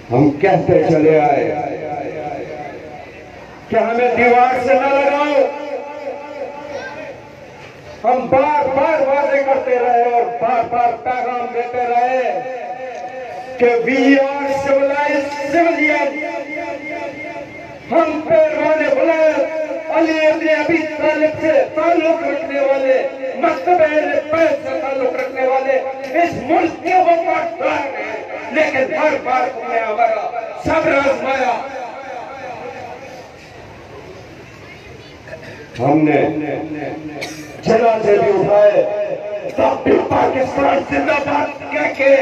हम कहते चले आए कि हमें दीवार से न लगाओ। हम बार बार वादे करते रहे और बार बार पैगाम देते रहे कि वी आर सिविलाइज्ड सिविलियन। हम पे रोने वाले अली इब्न अबी तालिब से ताल्लुक रखने वाले, मकतब अहले बैत से ताल्लुक रखने वाले इस मुल्क के वफादार हैं, लेकिन हर बार तुमने हमारा सब्र आजमाया। हमने जनाजे भी उठाए, तब भी पाकिस्तान जिंदाबाद कह के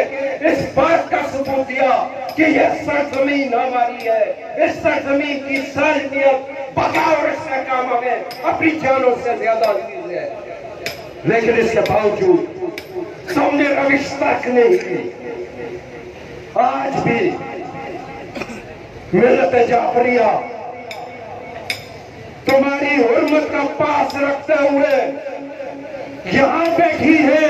इस बात का सबूत दिया कि यह सरजमीन हमारी है। इस सरजमीन की साल्टियत बगाओ इसका काम हमें अपनी जानों से ज्यादा अजीज है, लेकिन इसके बावजूद तुमने रविश तक नहीं की। आज भी मिल्लत जाफरिया तुम्हारी हुर्मत का पास रखते हुए यहां बैठी है,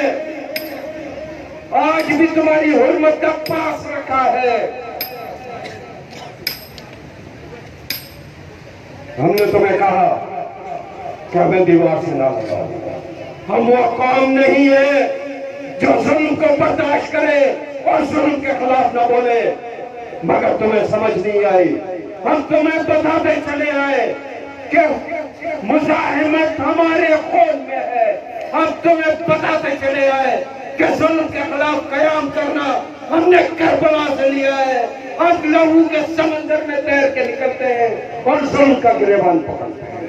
आज भी तुम्हारी हुर्मत का पास रखा है। हमने तुम्हें कहा कि हमें दीवार से ना लगाओ। हम वो कौम नहीं है जो जुल्म को बर्दाश्त करे और जुल्म के खिलाफ ना बोले, मगर तुम्हें समझ नहीं आई। हम तुम्हें बताते चले आए कि मुजाहिमत हमारे खून में है। हम तुम्हें बताते चले आए कि जुल्म के खिलाफ कयाम करना हमने करबला से लिया है। हम लहू के समंदर में तैर के निकलते हैं और जुल्म का गिरेबान पकड़ते हैं।